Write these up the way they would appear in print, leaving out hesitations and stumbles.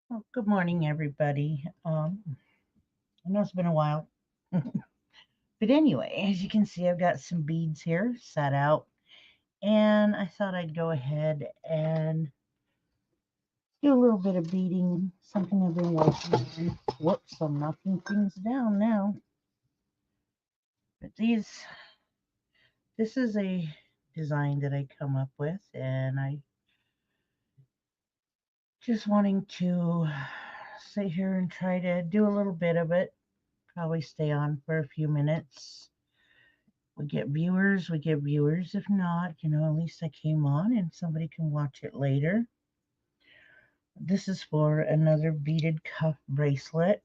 Well, good morning, everybody. I know it's been a while, but anyway, as you can see, I've got some beads here set out, and I thought I'd go ahead and do a little bit of beading, something I've been working on. Whoops, I'm knocking things down now. But this is a design that I come up with, and I just wanting to sit here and try to do a little bit of it. Probably stay on for a few minutes. We get viewers, we get viewers. If not, at least I came on and somebody can watch it later. This is for another beaded cuff bracelet.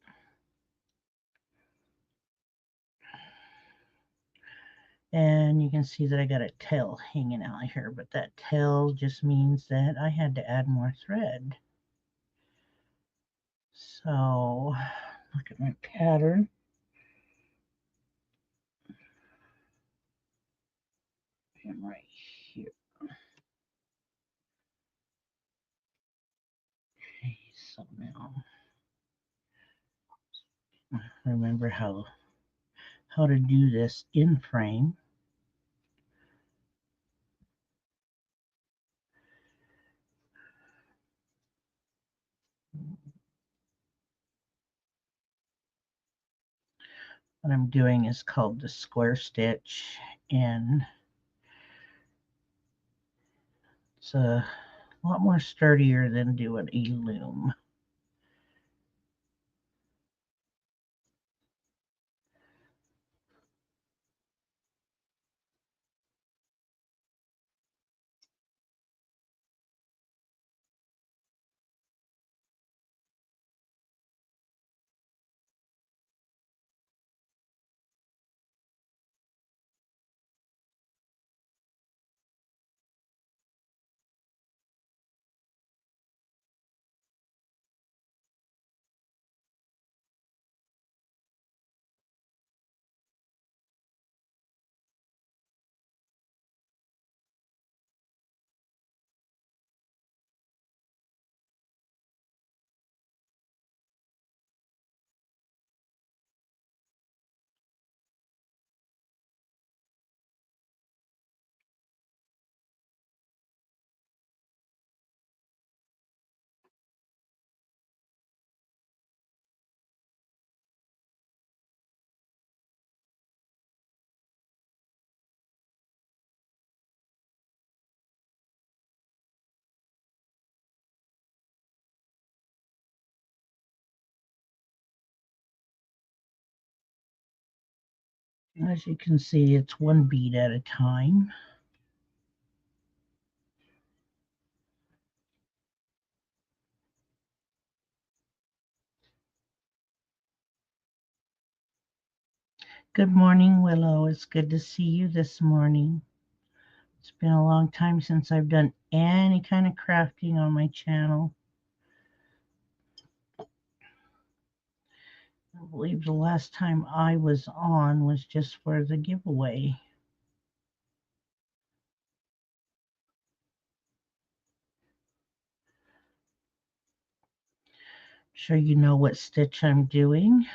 And you can see that I got a tail hanging out here, but that tail just means that I had to add more thread. So look at my pattern. And right here. Okay, so now remember how to do this in frame. What I'm doing is called the square stitch, and it's a lot more sturdier than doing a loom. As you can see, it's one bead at a time. Good morning, Willow. It's good to see you this morning. It's been a long time since I've done any kind of crafting on my channel. I believe the last time I was on was just for the giveaway. Sure you know what stitch I'm doing.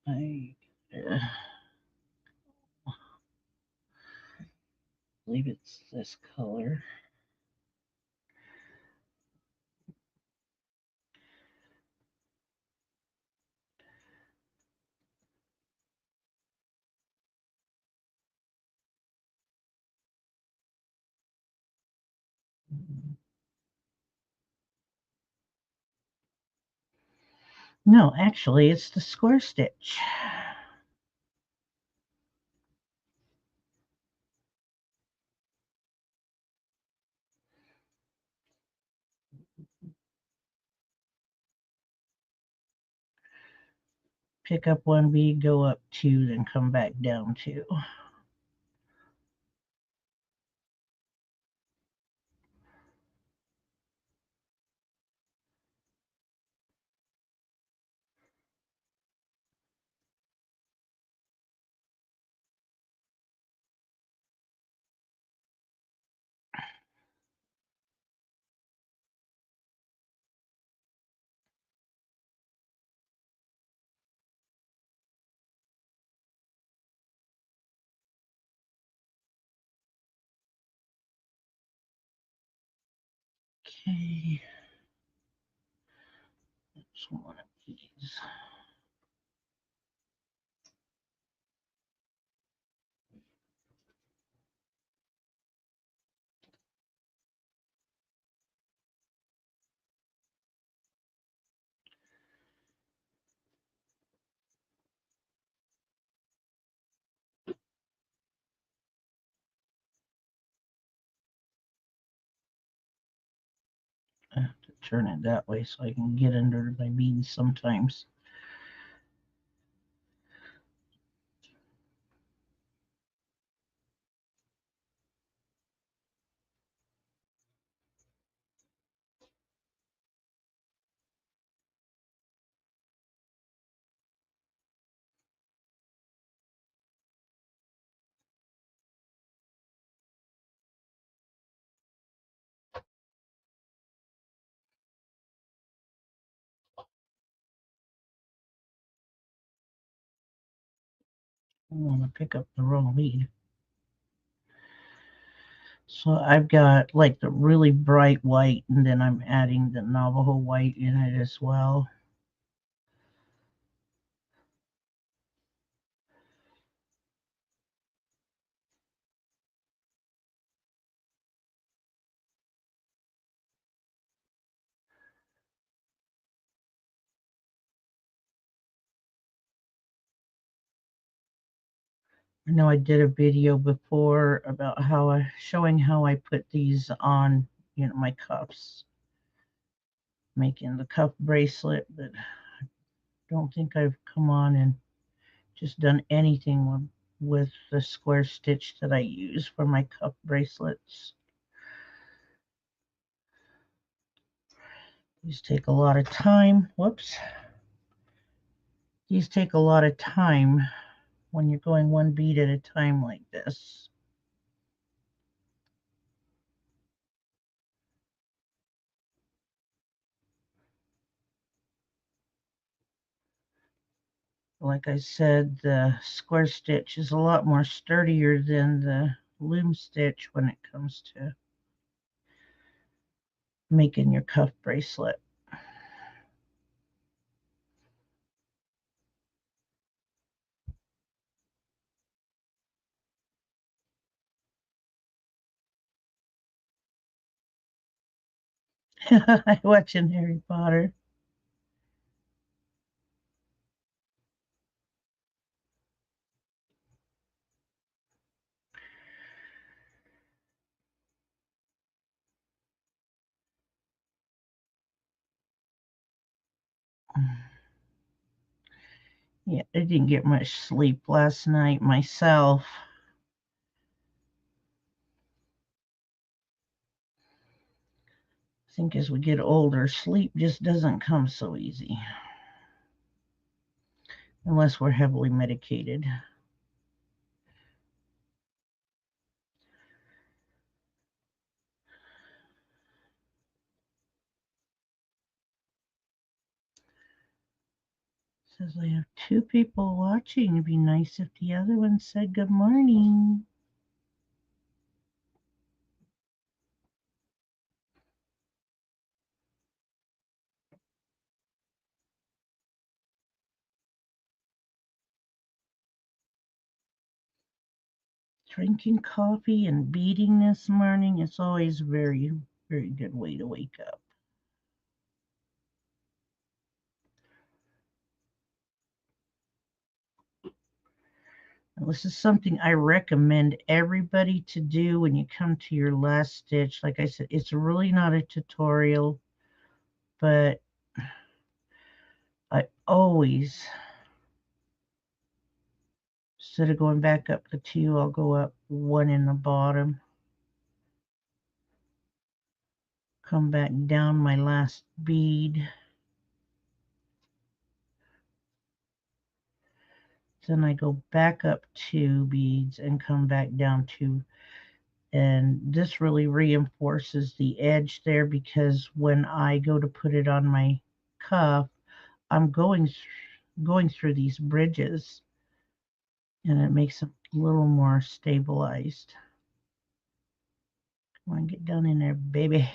I believe it's this color. No, actually, it's the square stitch. pick up one bead, go up two, then come back down two. Okay, that's one of these. I have to turn it that way so I can get under my beads sometimes. I want to pick up the wrong bead. So I've got like the really bright white, and then I'm adding the Navajo white in it as well. I know I did a video before about showing how I put these on, my cuffs, making the cuff bracelet, but I don't think I've come on and just done anything with the square stitch that I use for my cuff bracelets. These take a lot of time. Whoops. These take a lot of time when you're going one bead at a time like this. Like I said, the square stitch is a lot more sturdier than the loom stitch when it comes to making your cuff bracelet. I watching Harry Potter. Yeah, I didn't get much sleep last night myself. I think as we get older, sleep just doesn't come so easy unless we're heavily medicated. Says I have two people watching. It'd be nice if the other one said good morning. Drinking coffee and beading this morning. It's always a very, very good way to wake up. Now, this is something I recommend everybody to do when you come to your last stitch. Like I said, it's really not a tutorial, but I always Instead of going back up the 2, I'll go up 1 in the bottom. Come back down my last bead. Then I go back up 2 beads and come back down 2. And this really reinforces the edge there, because when I go to put it on my cuff, I'm going through these bridges, and it makes it a little more stabilized. Come on, get down in there, baby.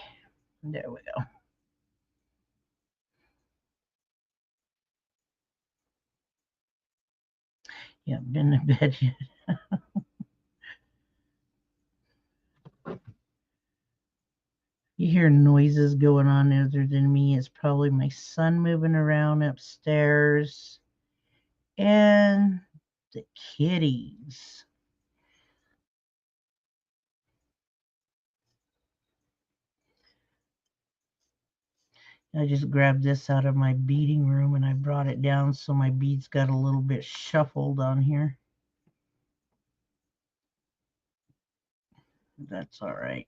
There we go. Yeah, been to bed yet. You hear noises going on other than me. It's probably my son moving around upstairs and the kitties. I just grabbed this out of my beading room and I brought it down so my beads got a little bit shuffled on here. That's all right.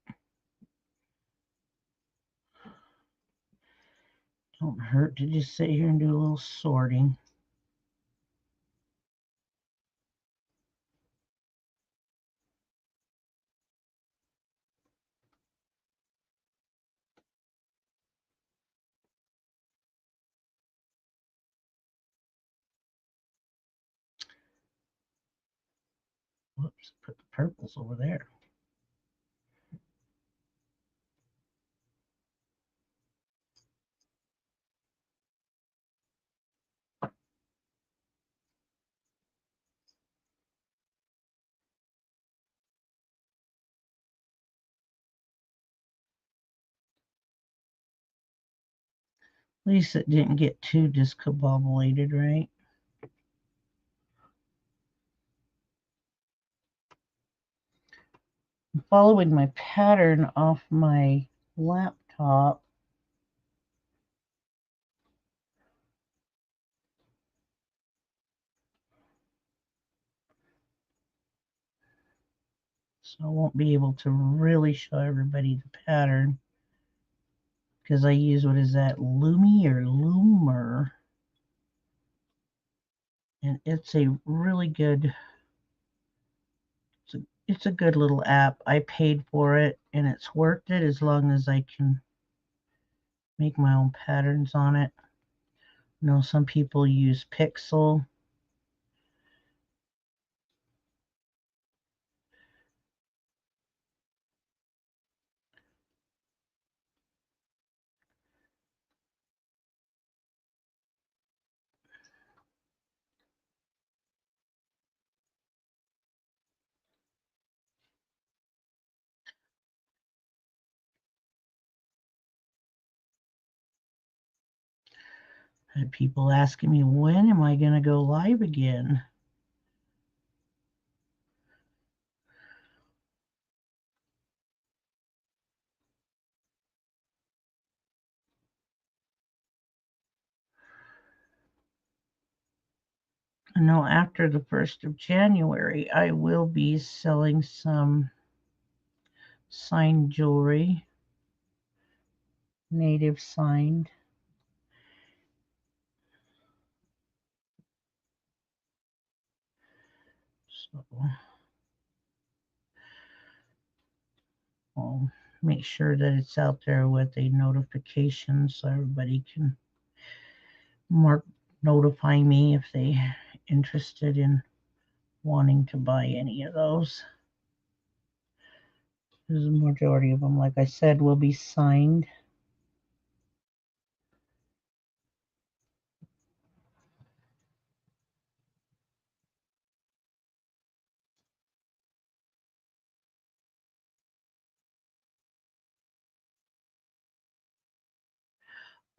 Don't hurt to just sit here and do a little sorting. Whoops, put the purples over there. At least it didn't get too discombobulated, right? I'm following my pattern off my laptop. So I won't be able to really show everybody the pattern because I use, what is that, Lumi or Loomer? And it's a really good, it's a good little app. I paid for it and it's worth it as long as I can make my own patterns on it. I know some people use Pixel. I had people asking me, when am I going to go live again? I know after the 1st of January, I will be selling some signed jewelry, native signed. So I'll make sure that it's out there with a notification so everybody can notify me if they're interested in wanting to buy any of those. The majority of them, like I said, will be signed.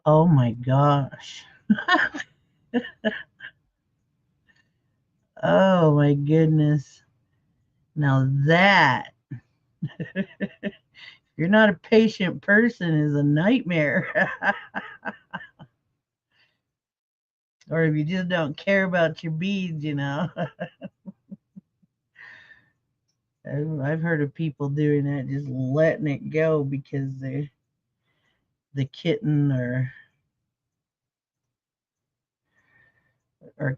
Oh my gosh. Oh my goodness. Now that, if you're not a patient person, is a nightmare. Or if you just don't care about your beads, you know. I've heard of people doing that, just letting it go because the kitten or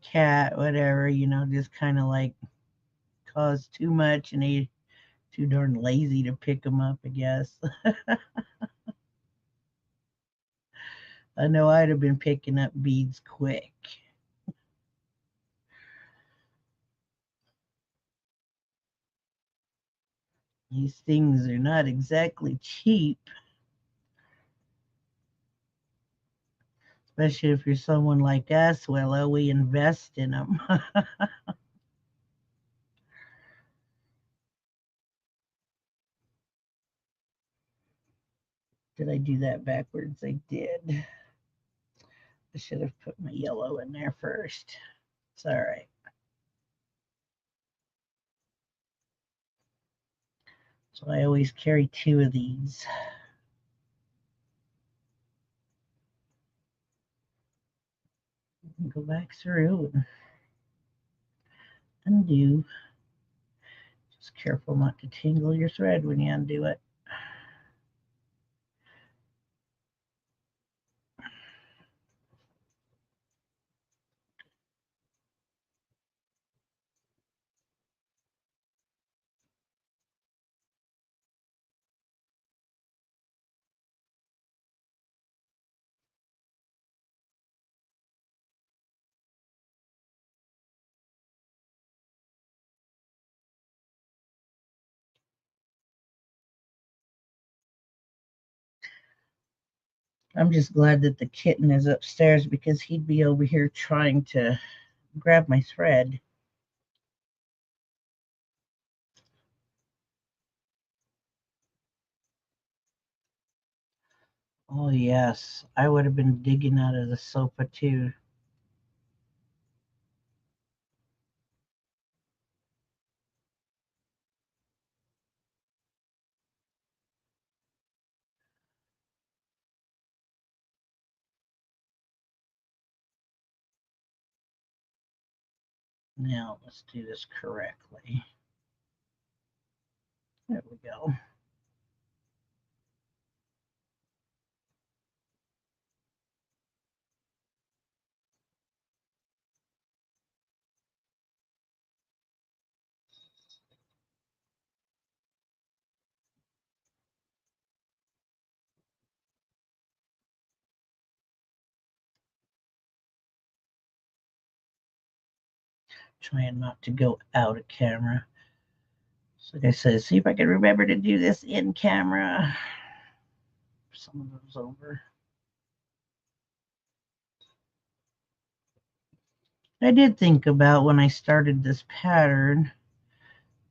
cat, whatever, just kind of like caused too much and they too darn lazy to pick them up, I guess. I know I'd have been picking up beads quick. These things are not exactly cheap, especially if you're someone like us. Well, we invest in them. Did I do that backwards? I did. I should have put my yellow in there first. It's all right. So I always carry two of these. Go back through and undo. Just careful not to tangle your thread when you undo it. I'm just glad that the kitten is upstairs because he'd be over here trying to grab my thread. Oh, yes. I would have been digging out of the sofa too. Now, let's do this correctly. There we go. Trying not to go out of camera. So like I said, see if I can remember to do this in camera. Some of those over. I did think about when I started this pattern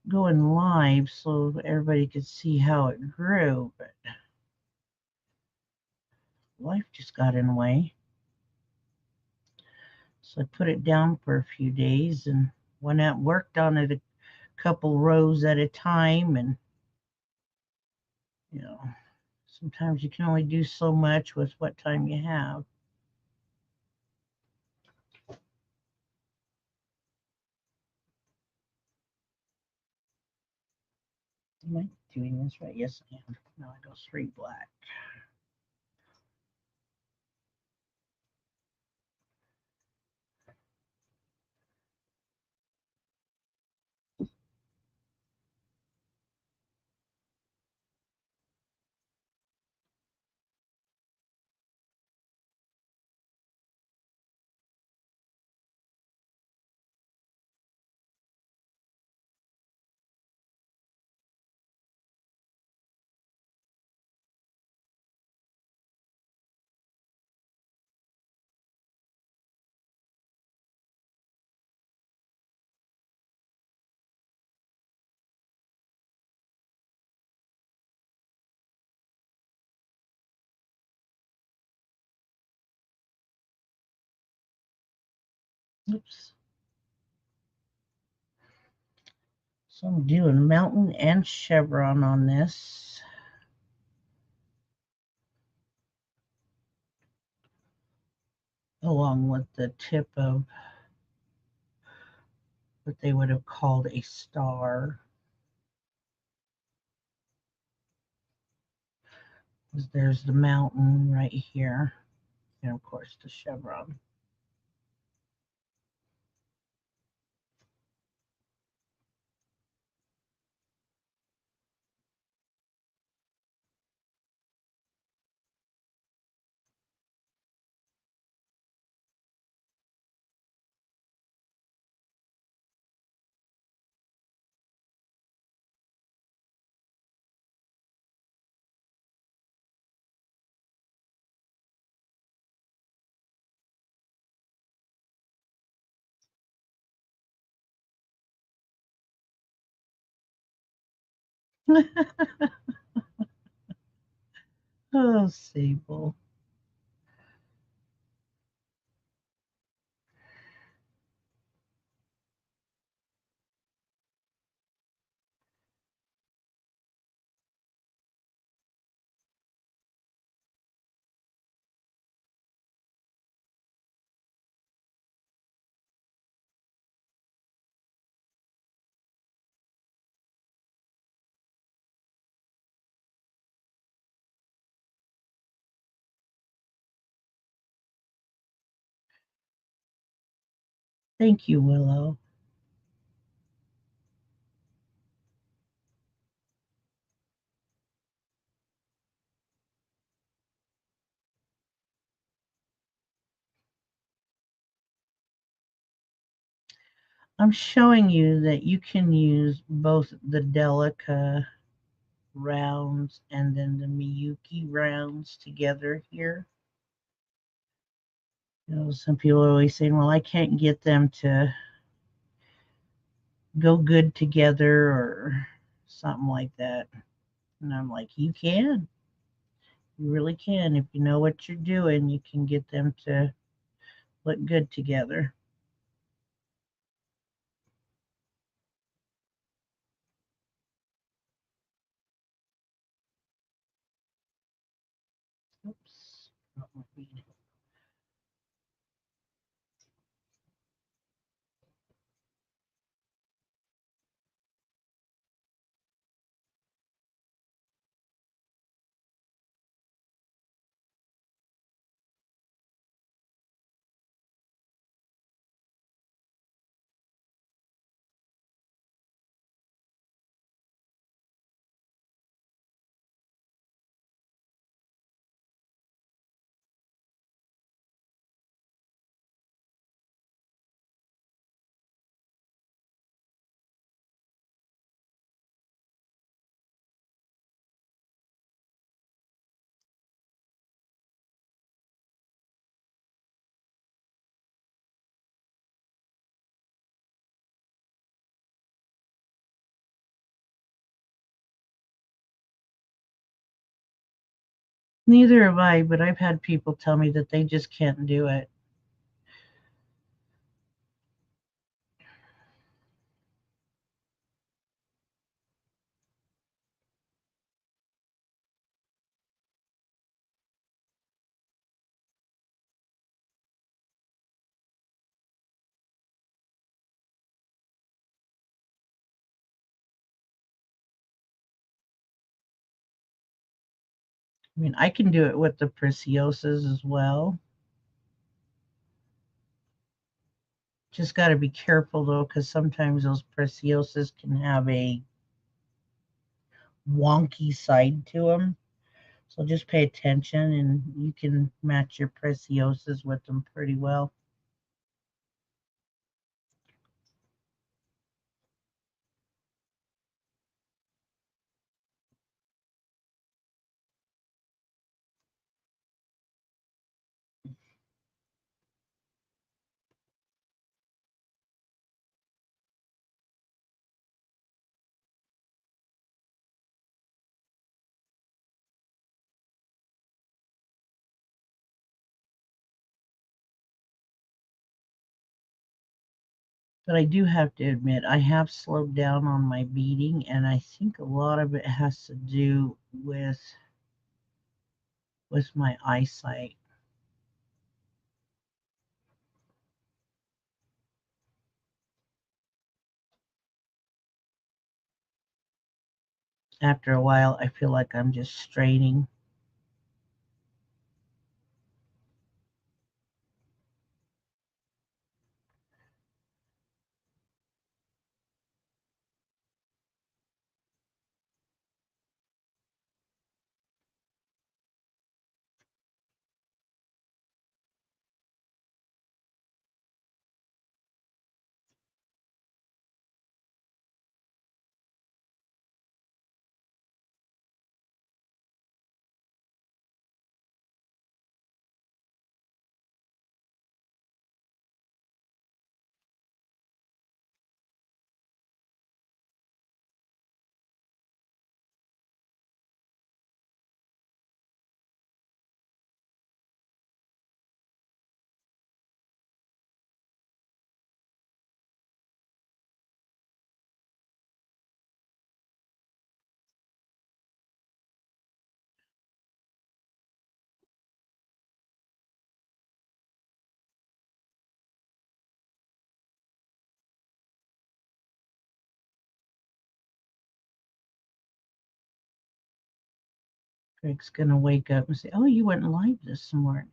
going live so everybody could see how it grew, but life just got in the way. So I put it down for a few days and went out and worked on it a couple rows at a time. And, you know, sometimes you can only do so much with what time you have. Am I doing this right? Yes, I am. Now I go straight black. Oops. So I'm doing mountain and chevron on this. Along with the tip of what they would have called a star. There's the mountain right here, and of course the chevron. Oh, Sable. Thank you, Willow. I'm showing you that you can use both the Delica rounds and then the Miyuki rounds together here. You know, some people are always saying, well, I can't get them to go good together or something like that. And I'm like, you can. You really can. If you know what you're doing, you can get them to look good together. Oops. Neither have I, but I've had people tell me that they just can't do it. I mean, I can do it with the preciosas as well. Just got to be careful though, because sometimes those preciosas can have a wonky side to them. So just pay attention and you can match your preciosas with them pretty well. But I do have to admit, I have slowed down on my beading, and I think a lot of it has to do with my eyesight. After a while, I feel like I'm just straining. Craig's going to wake up and say, oh, you went live this morning.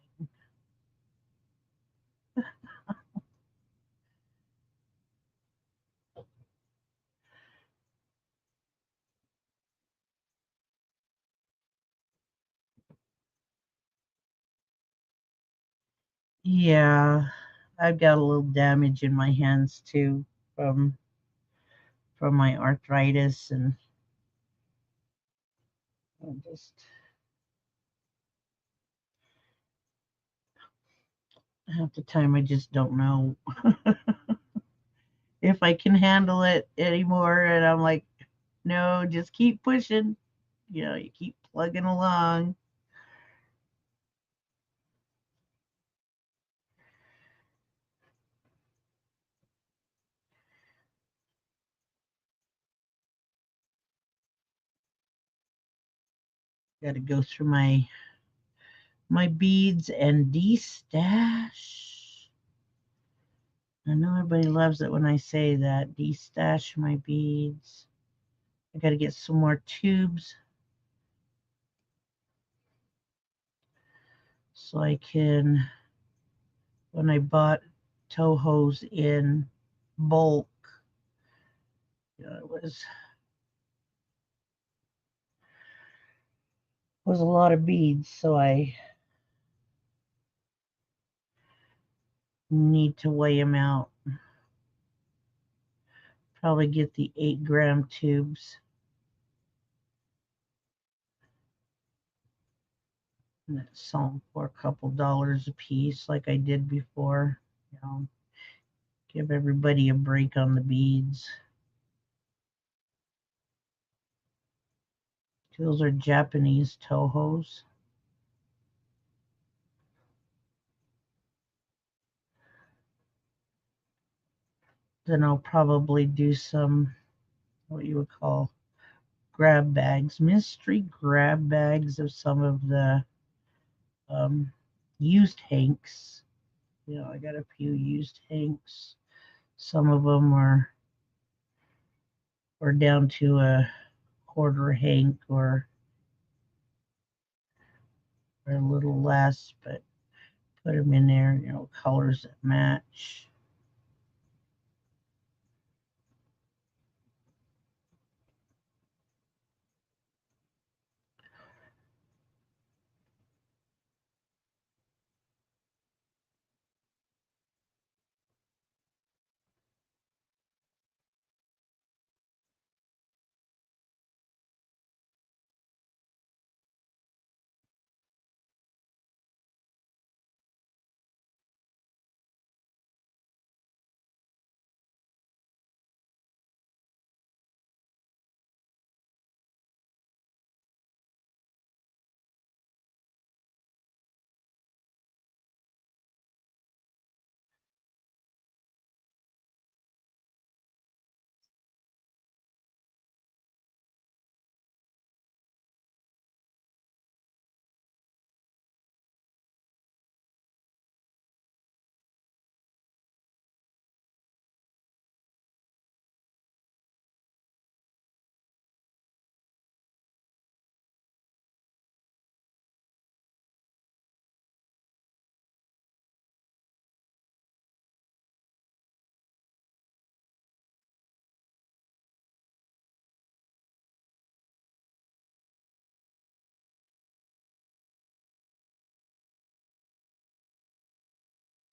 Yeah, I've got a little damage in my hands too from my arthritis, and I just half the time I just don't know if I can handle it anymore. And I'm like, no, just keep pushing. You keep plugging along. Got to go through my beads and de-stash. I know everybody loves it when I say that. De-stash my beads. I got to get some more tubes so I can, when I bought Toho's in bulk, it was a lot of beads, so I need to weigh them out. Probably get the 8-gram tubes. And sell them for a couple dollars a piece like I did before. Give everybody a break on the beads. Those are Japanese Tohos. Then I'll probably do some, what you would call, grab bags, mystery grab bags of some of the used hanks. I got a few used hanks. Some of them are down to a quarter hank or a little less, but put them in there, colors that match.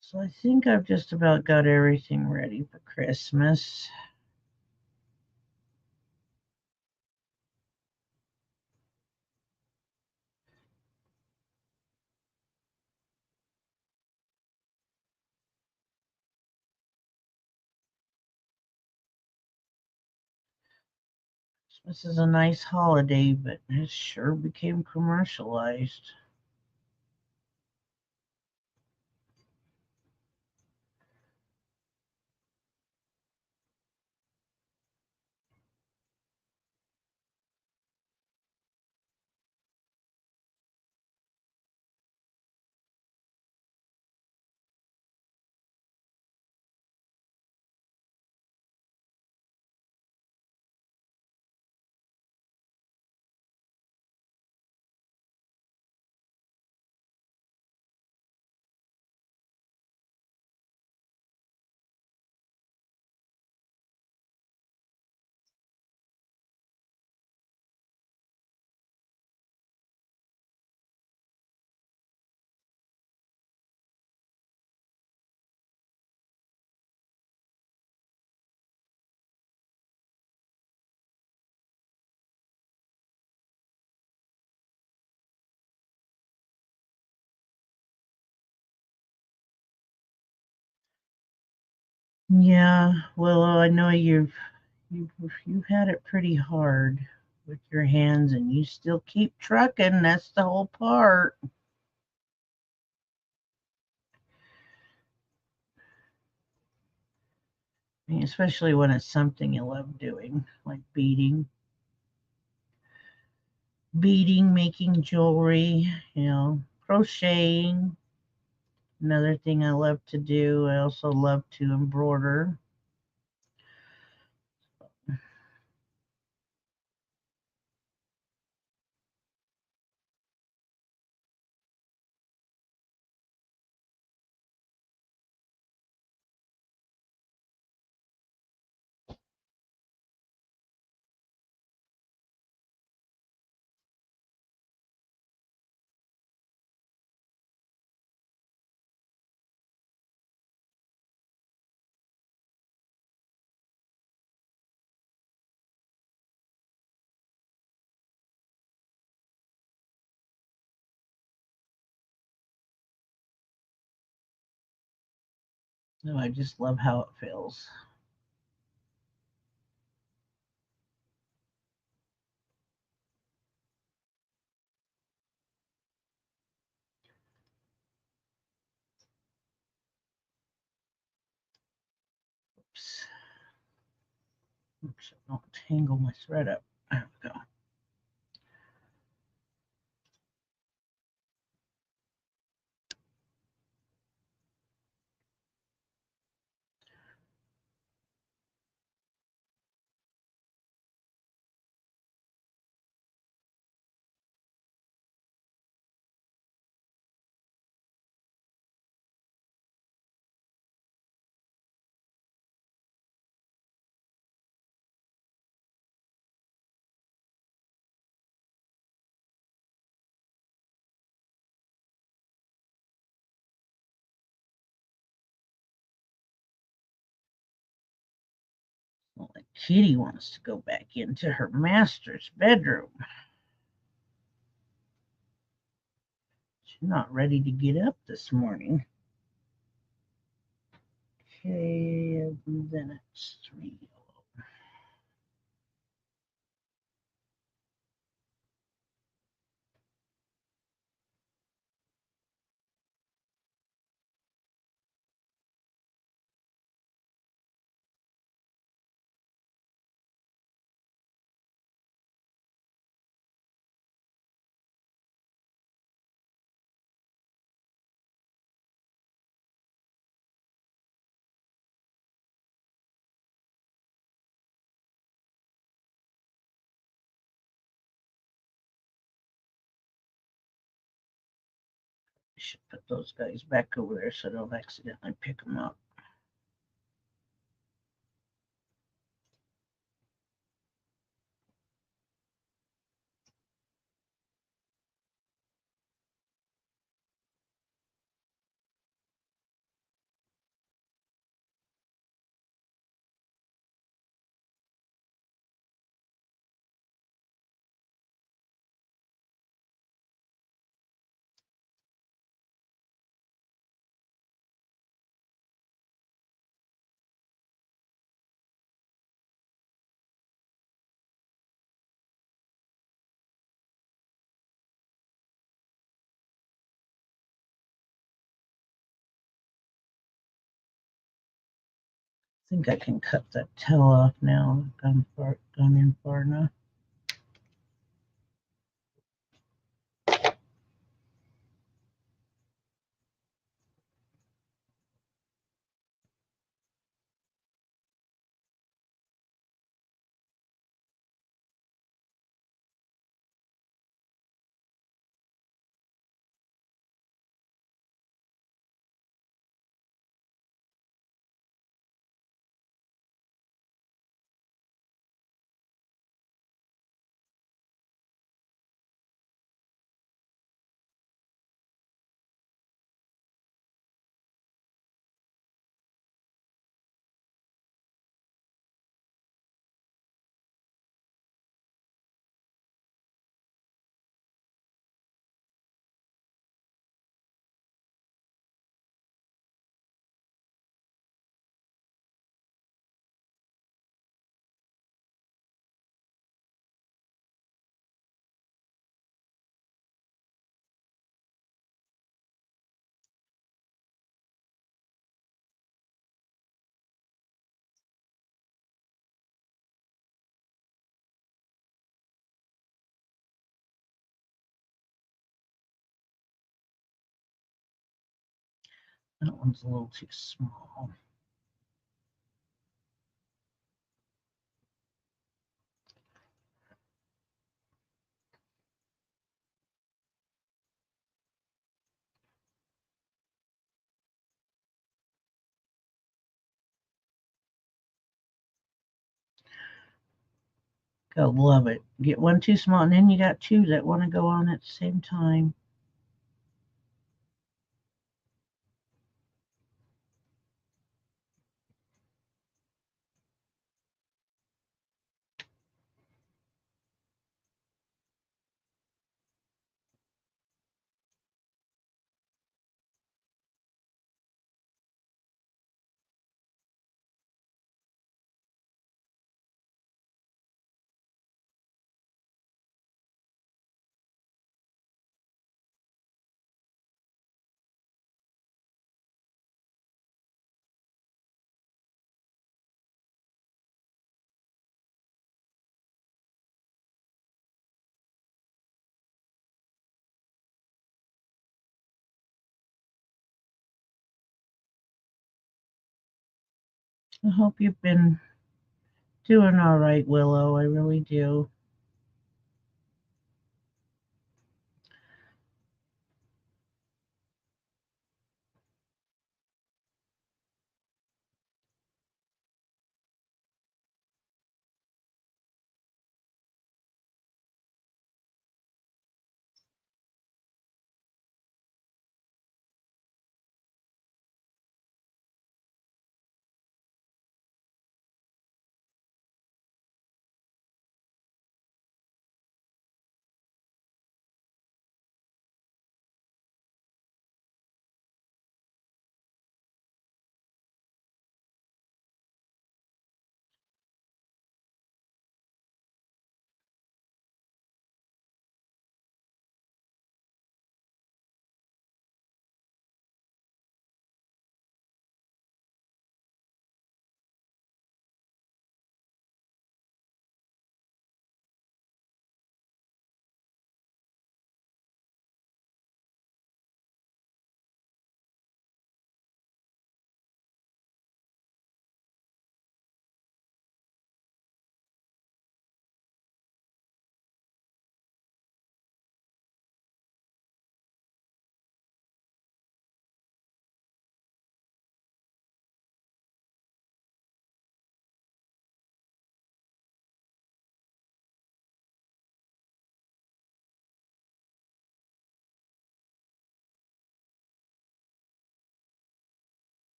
So I think I've just about got everything ready for Christmas. This is a nice holiday, but it sure became commercialized. Yeah, well, I know you've you've had it pretty hard with your hands, and you still keep trucking. That's the whole part. I mean, especially when it's something you love doing, like beading, making jewelry, crocheting. Another thing I love to do. I also love to embroider. No, I just love how it feels. Oops. Oops, I don't tangle my thread up. There we go. Well, like Kitty wants to go back into her master's bedroom. She's not ready to get up this morning. Okay, and then it's 3. I should put those guys back over there so I don't accidentally pick them up. I think I can cut that tail off now. Gone in far enough. That one's a little too small. Go love it. Get one too small, and then you got two that want to go on at the same time. I hope you've been doing all right, Willow. I really do.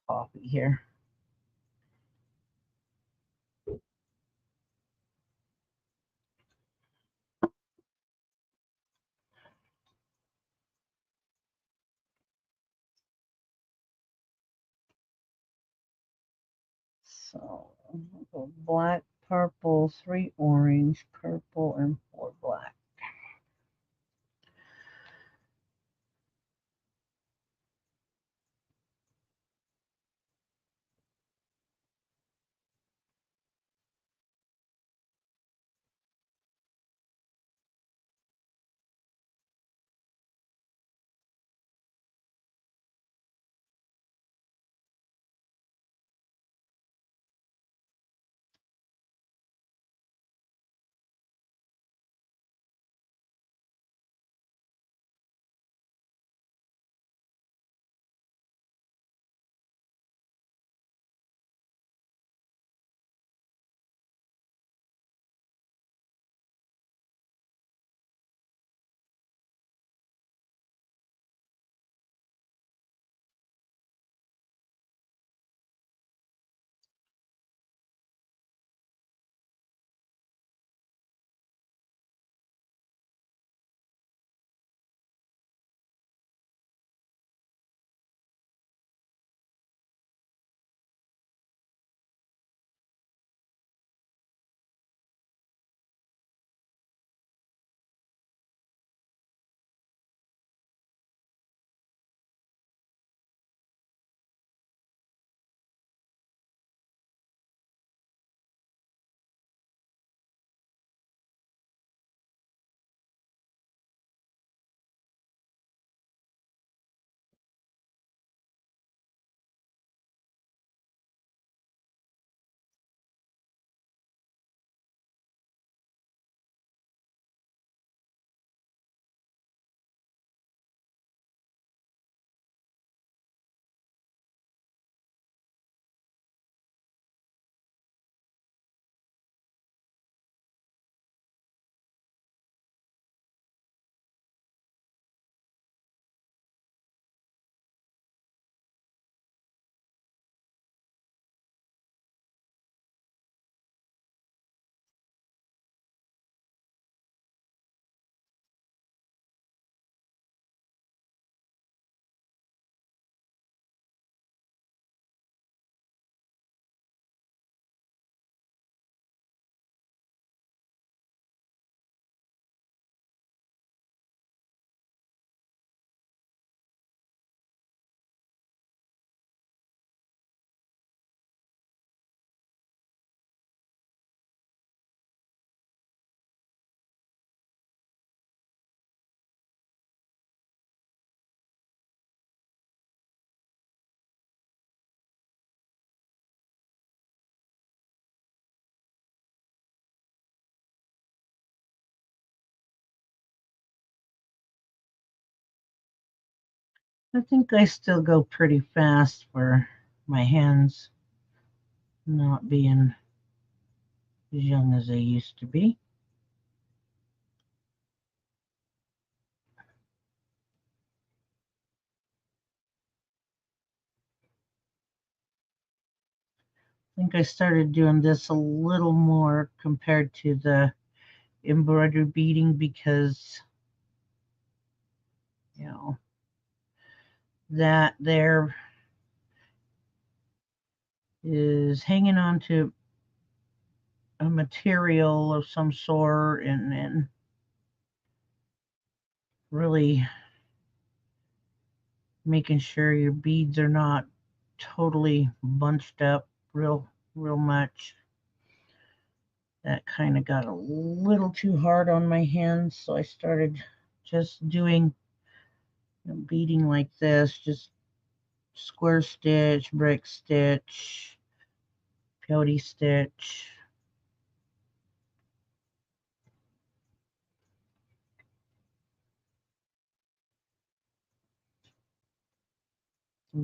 Coffee here. So black, purple, 3 orange, purple, and 4 black. I think I still go pretty fast for my hands not being as young as they used to be. I think I started doing this a little more compared to the embroidery beading because, you know, that there is hanging on to a material of some sort and really making sure your beads are not totally bunched up real much. That kind of got a little too hard on my hands, so I started just doing beading like this, just square stitch, brick stitch, peyote stitch.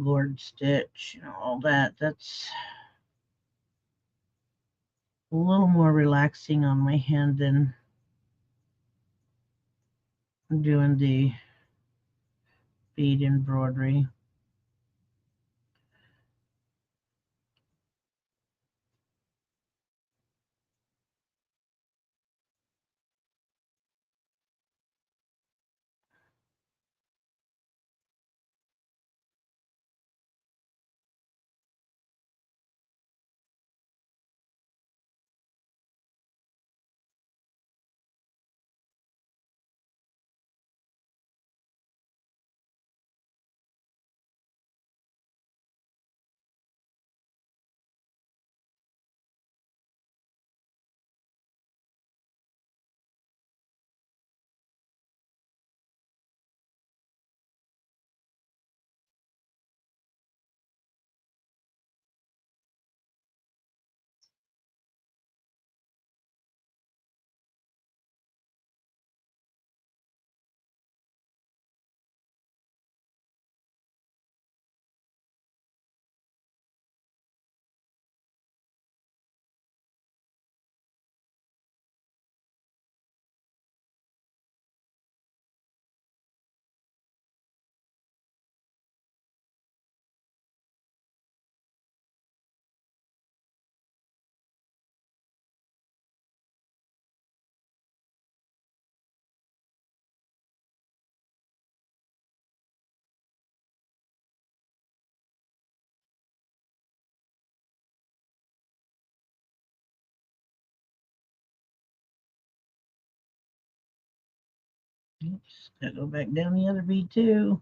Gourd stitch, all that. That's a little more relaxing on my hand than doing the bead embroidery. Oops, gotta go back down the other bead too.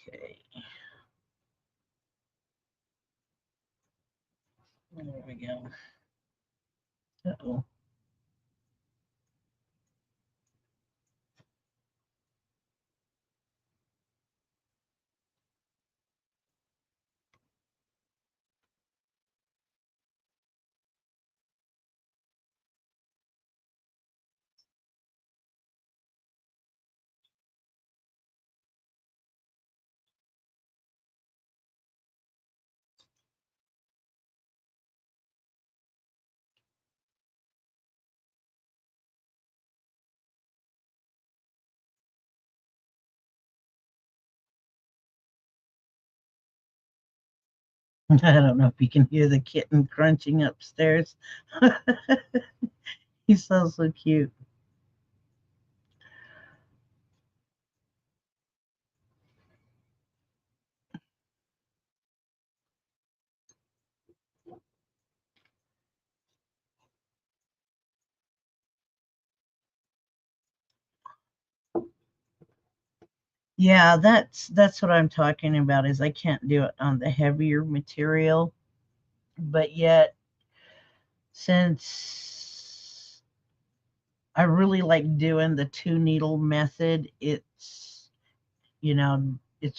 Okay, there we go. Uh-oh. I don't know if you can hear the kitten crunching upstairs. He's so cute. Yeah, that's what I'm talking about is I can't do it on the heavier material, but yet since I really like doing the two needle method, it's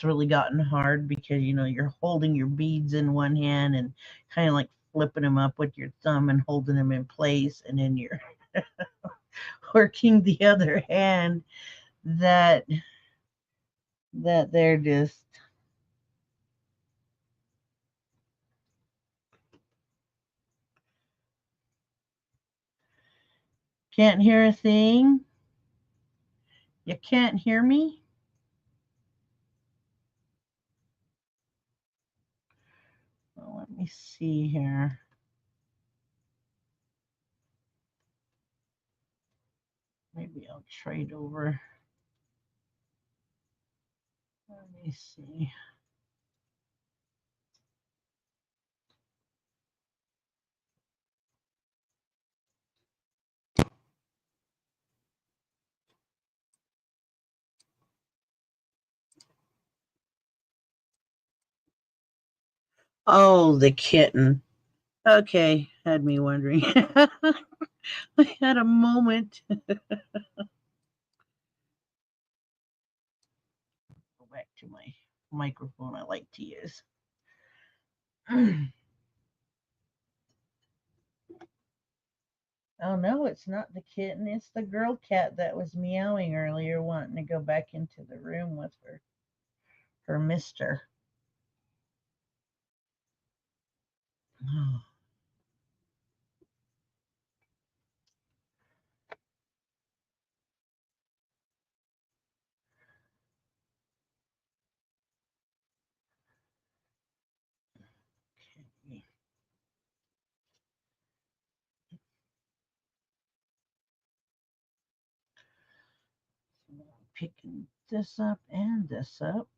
really gotten hard because you're holding your beads in one hand and kind of like flipping them up with your thumb and holding them in place, and then you're working the other hand that they're just can't hear a thing. You can't hear me? Well, let me see here. Maybe I'll trade over. Let me see. Oh, the kitten. Okay, had me wondering. I had a moment. Go back to my microphone I like to use. Oh no, it's not the kitten. It's the girl cat that was meowing earlier, wanting to go back into the room with her mister. Okay. So I'm picking this up and this up.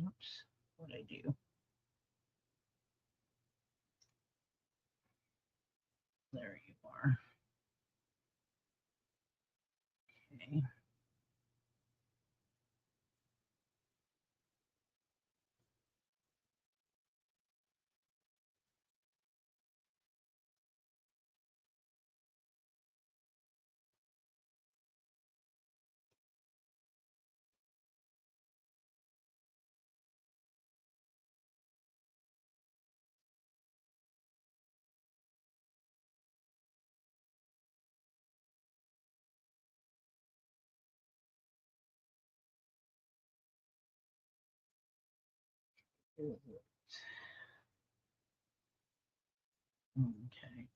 Oops, what'd I do? There you are. Okay. Okay.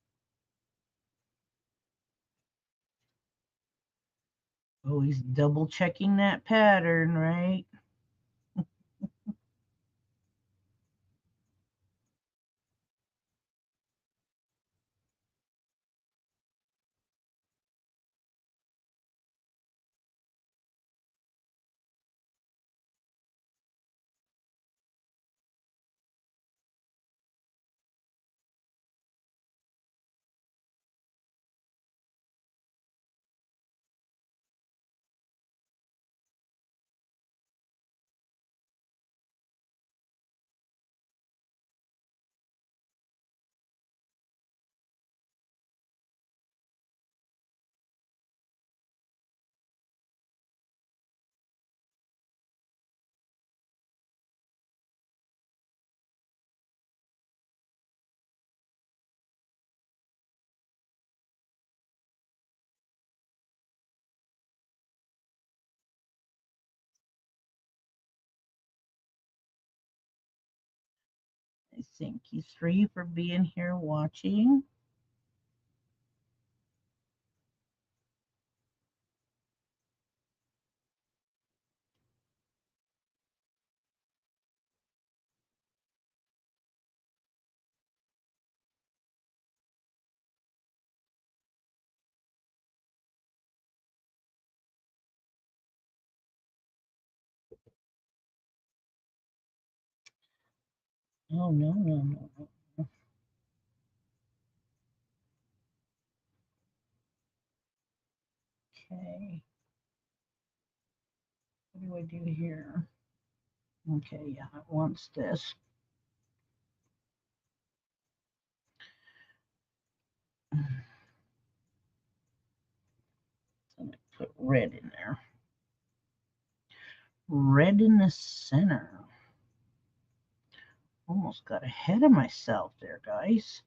Always double checking that pattern, right? I thank you three for being here watching. Oh, no, no, no, no. Okay. What do I do here? Okay, yeah, it wants this. I'm going to put red in there. Red in the center. Almost got ahead of myself there, guys.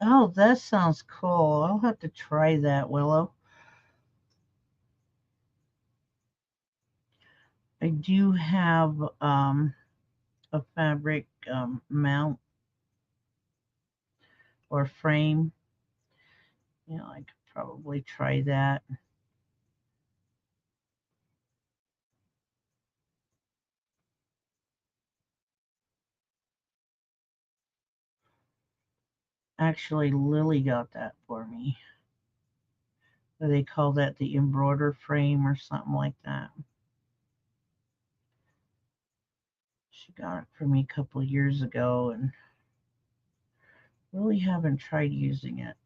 Oh, that sounds cool. I'll have to try that, Willow. I do have a fabric mount or frame. You know, I could probably try that. Actually, Lily got that for me. They call that the embroider frame or something like that. She got it for me a couple years ago and really haven't tried using it.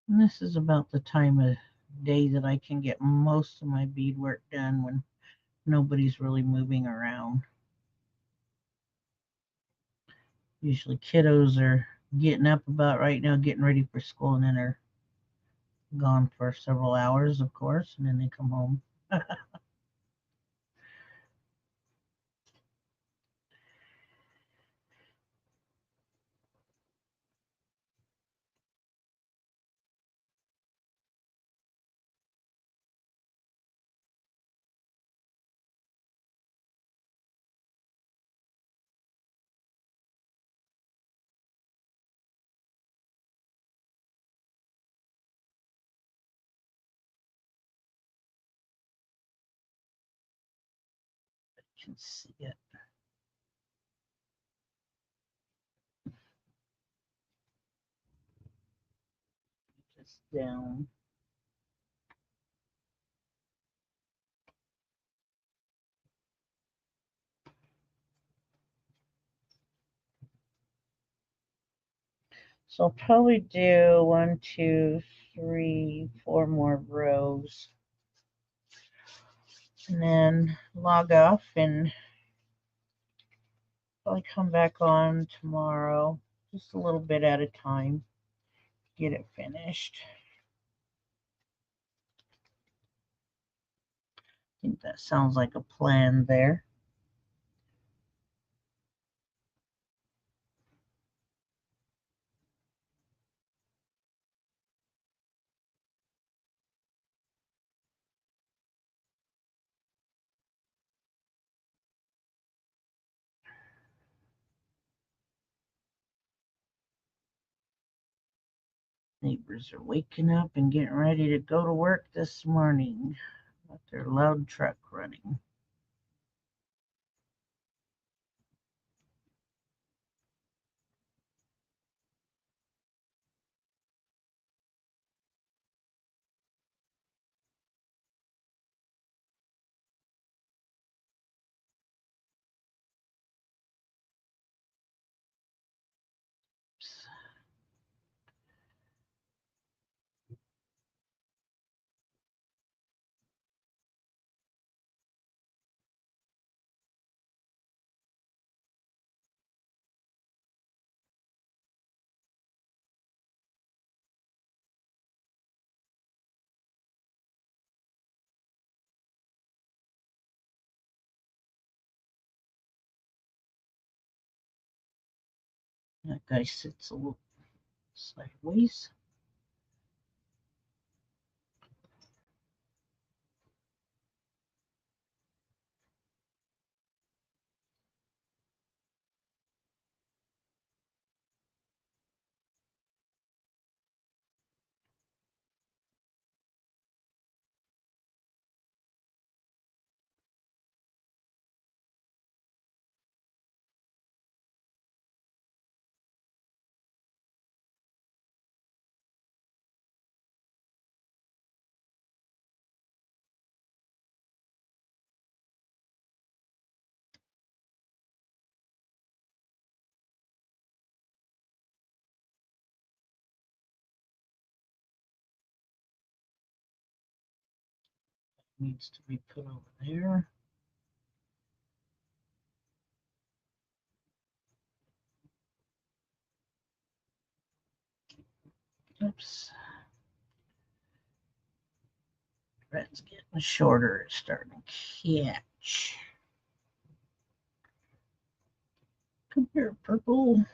And this is about the time of day that I can get most of my beadwork done when nobody's really moving around. Usually kiddos are getting up about right now, getting ready for school, and then they're gone for several hours, of course, and then they come home. You can see it. Just down. So I'll probably do 1, 2, 3, 4 more rows. And then log off and probably come back on tomorrow, just a little bit at a time, get it finished. I think that sounds like a plan there. Neighbors are waking up and getting ready to go to work this morning with their loud truck running. That guy sits a little sideways. Needs to be put over there. Oops. Red's getting shorter. It's starting to catch. Come here, purple.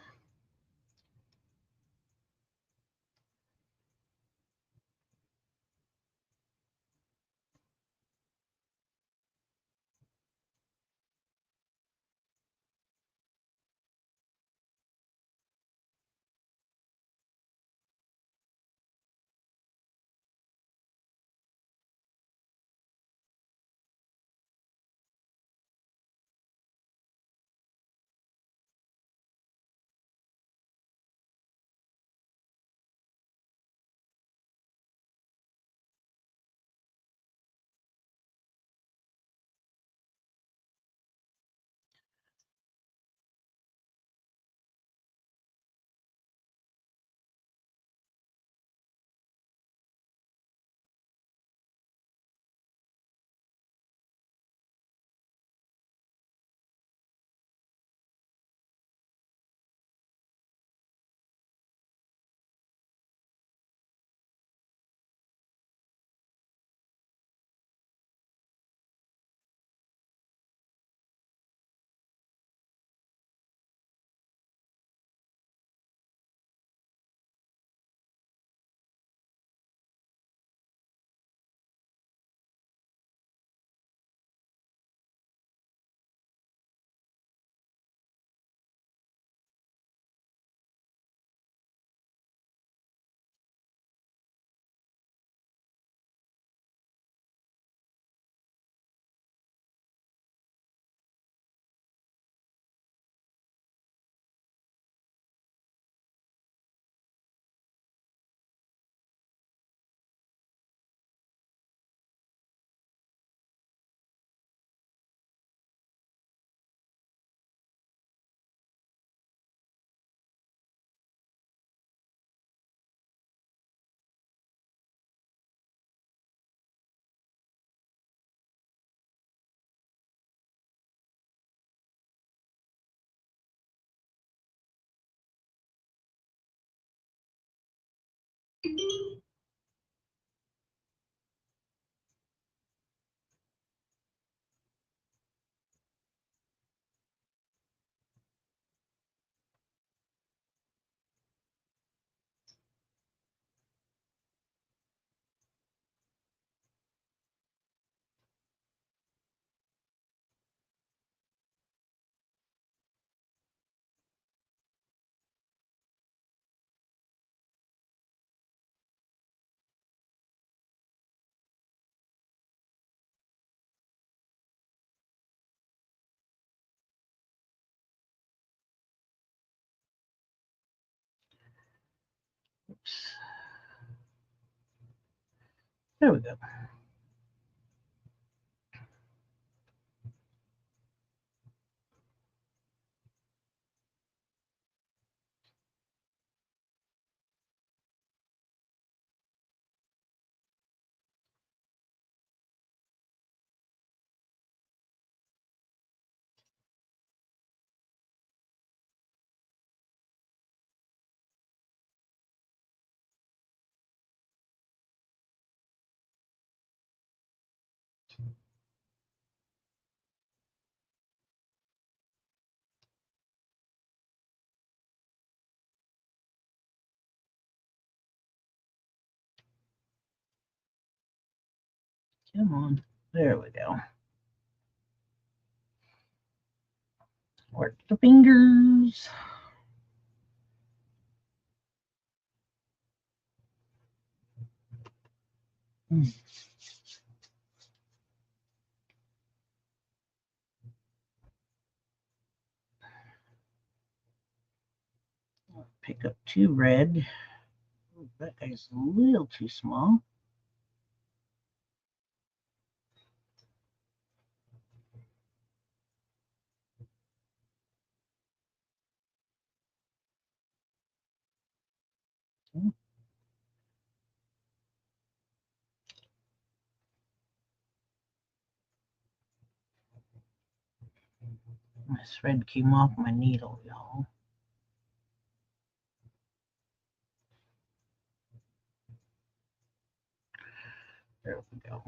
There we go. Come on. There we go. Work the fingers. Pick up 2 red. Ooh, that guy's a little too small. My thread came off my needle, y'all. There we go.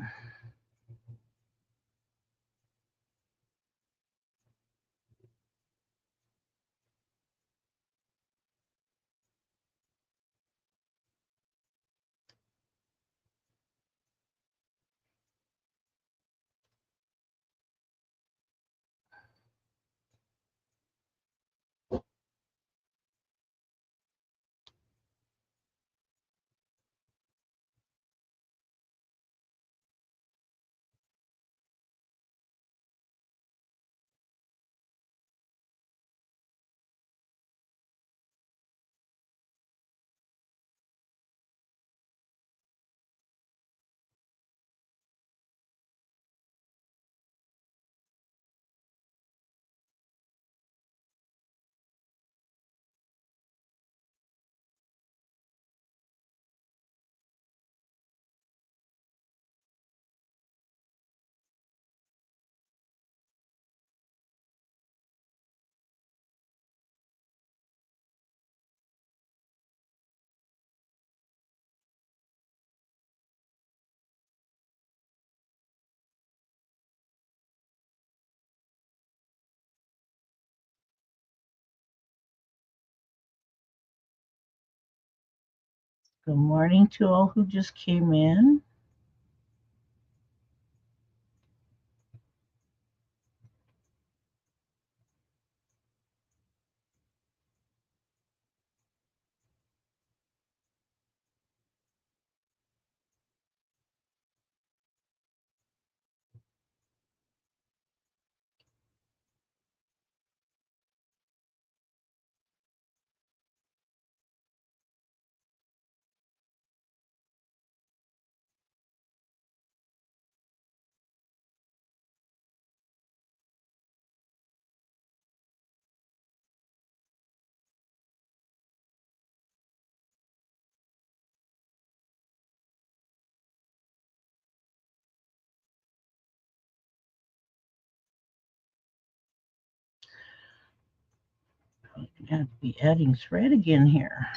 Good morning to all who just came in. I'm going to be adding thread again here.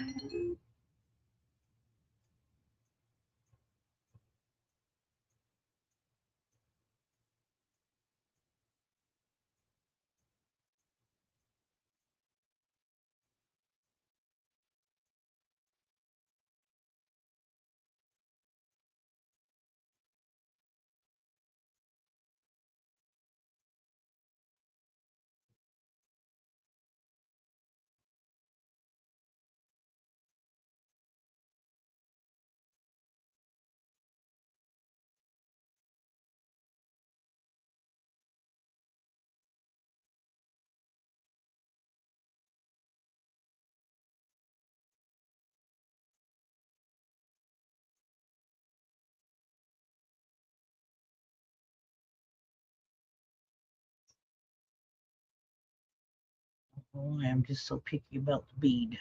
Oh, I'm just so picky about the bead.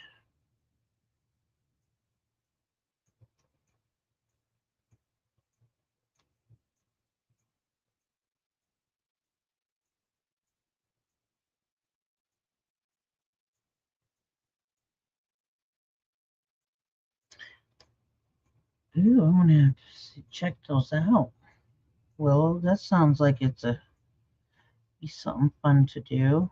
Ooh, I'm gonna have to check those out. Well, that sounds like it's a be something fun to do.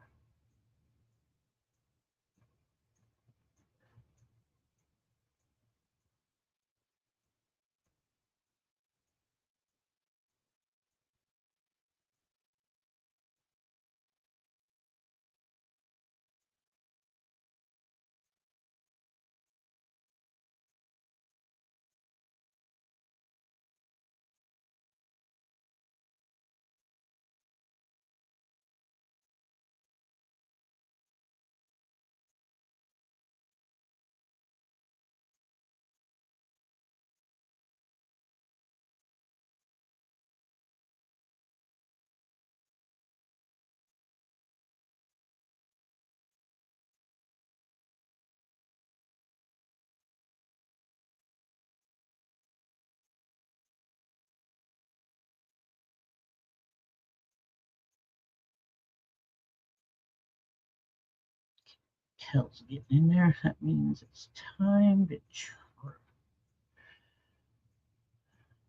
Tail's getting in there. That means it's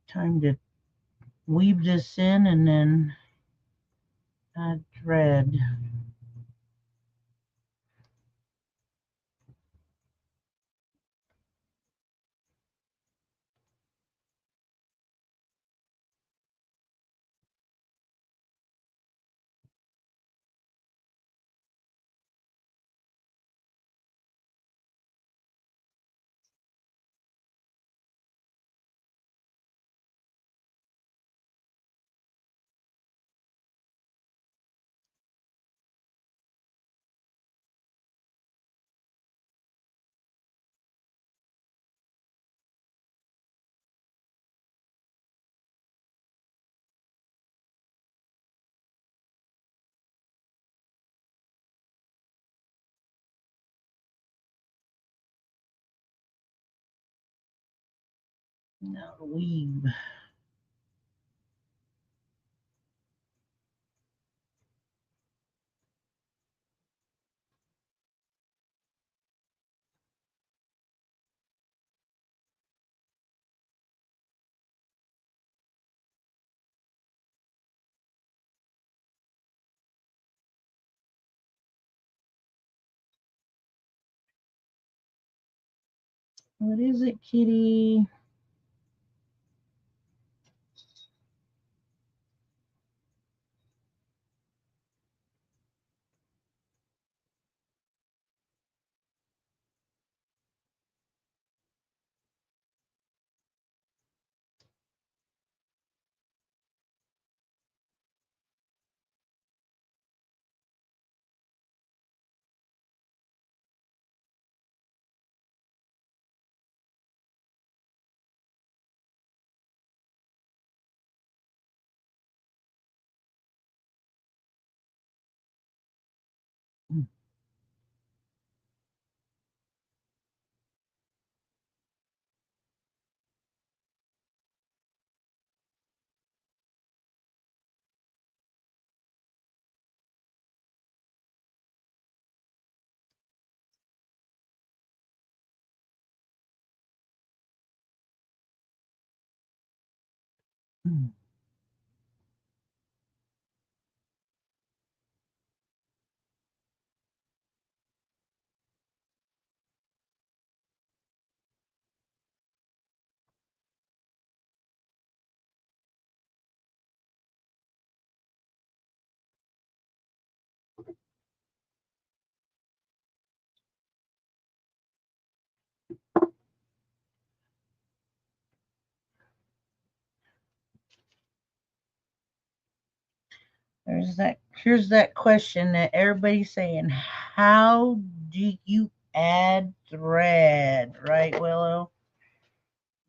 time to weave this in and then add thread. Now weave. What is it, kitty? Here's that question that everybody's saying. How do you add thread? Right, Willow?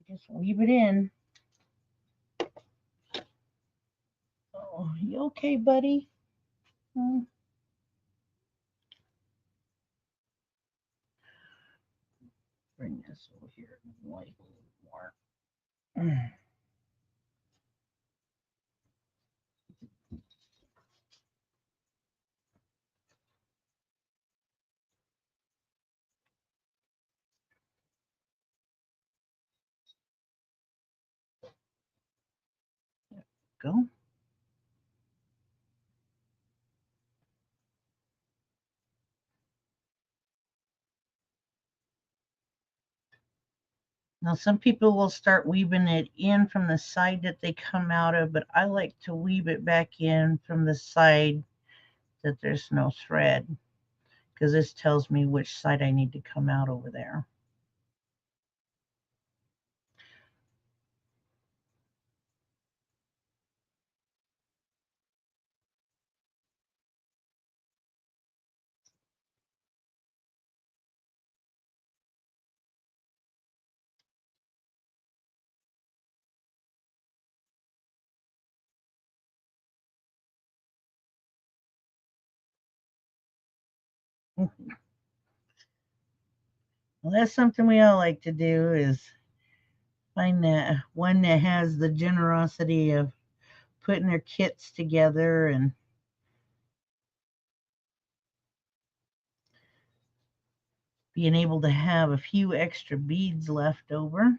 Just weave it in. Oh, you okay, buddy? this over here in white a little more. Go. Now, some people will start weaving it in from the side that they come out of, but I like to weave it back in from the side that there's no thread, because this tells me which side I need to come out over there. Well, that's something we all like to do, is find that one that has the generosity of putting their kits together and being able to have a few extra beads left over.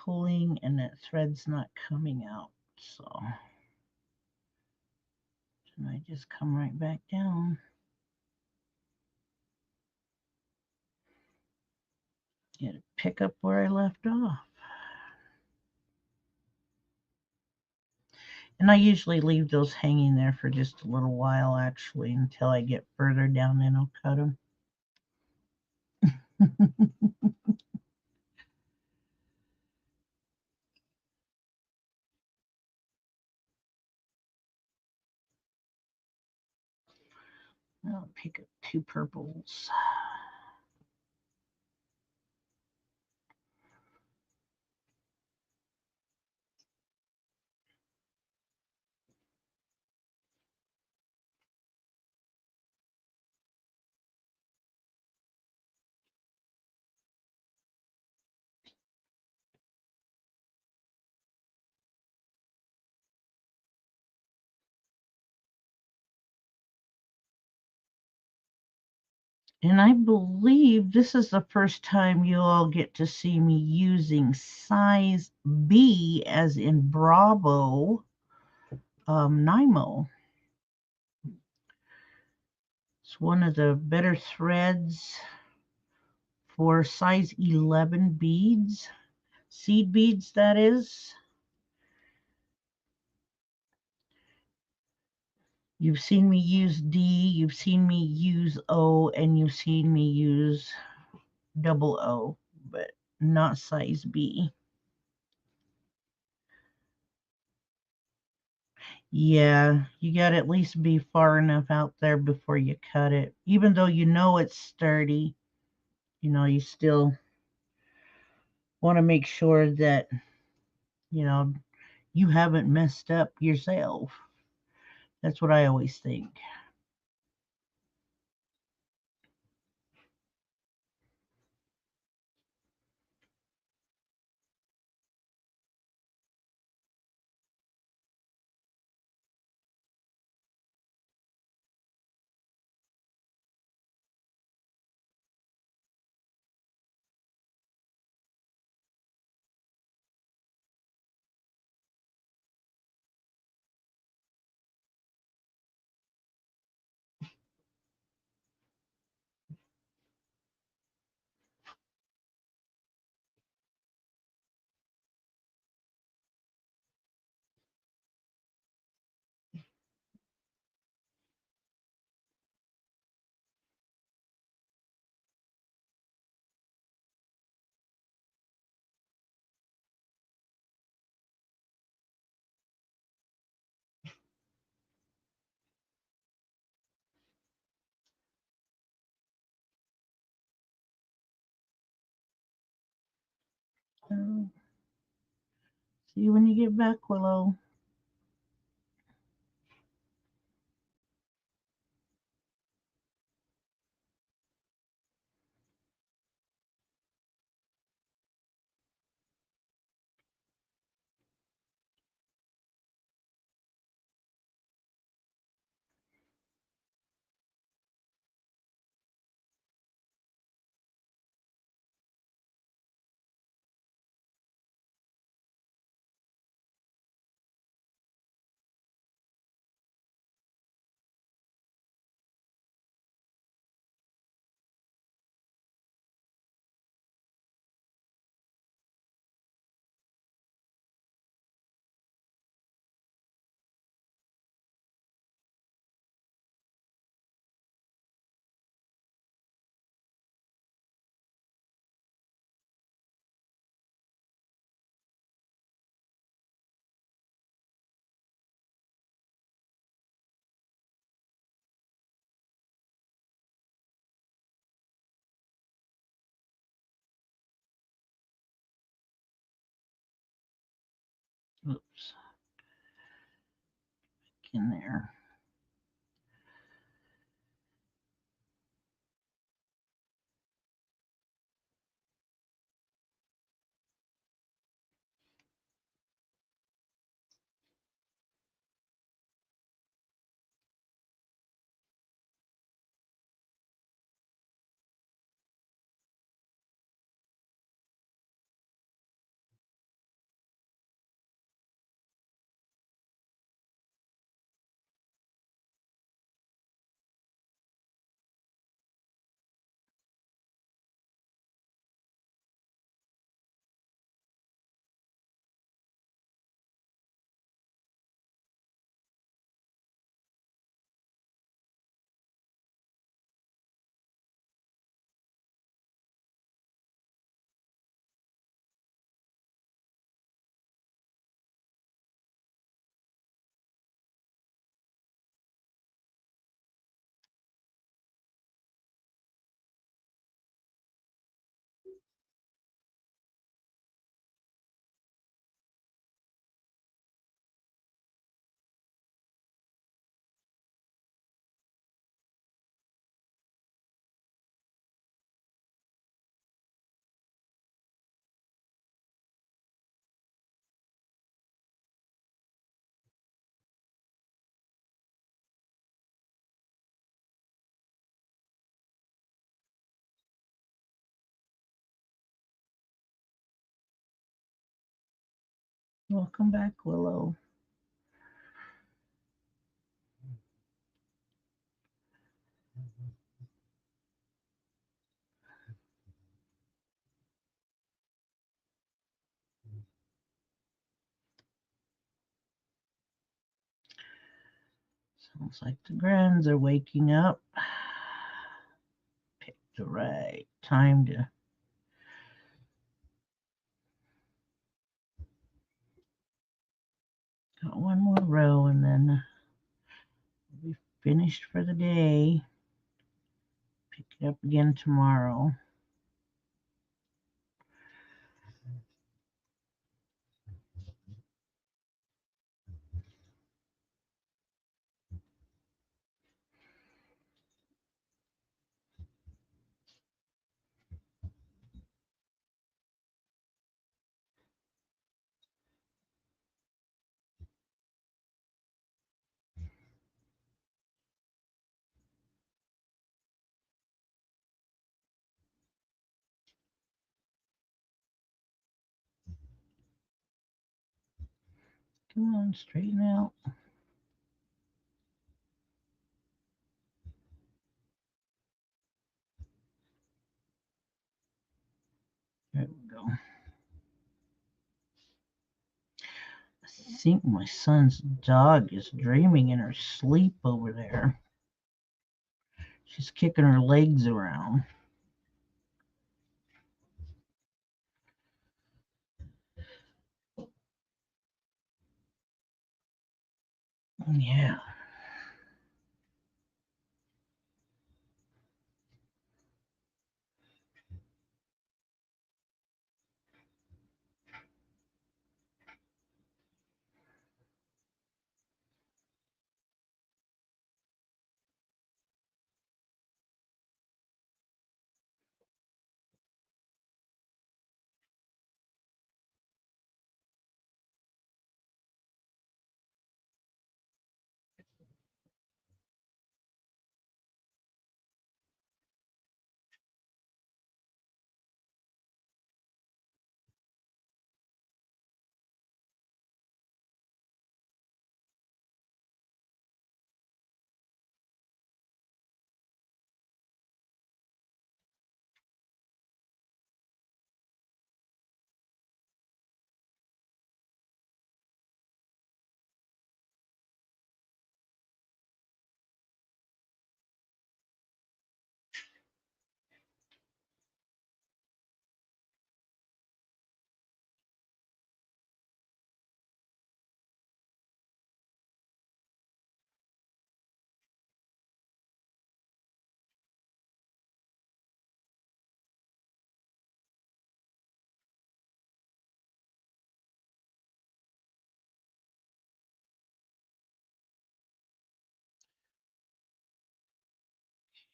Pulling and that thread's not coming out, so and I just come right back down. Get to pick up where I left off. And I usually leave those hanging there for just a little while, actually, until I get further down, and I'll cut them. I'll pick up 2 purples. And I believe this is the first time you all get to see me using size B, as in Bravo, Nymo. It's one of the better threads for size 11 beads, seed beads, that is. You've seen me use D, you've seen me use O, and you've seen me use double O, but not size B. Yeah, you got to at least be far enough out there before you cut it. Even though you know it's sturdy, you still want to make sure that, you haven't messed up yourself. That's what I always think. See you when you get back, Willow. Oops, in there. Welcome back, Willow. Sounds like the grands are waking up. Pick the right time to. Got one more row and then we'll be finished for the day. Pick it up again tomorrow. Come on, straighten out. There we go. I think my son's dog is dreaming in her sleep over there. She's kicking her legs around. Yeah.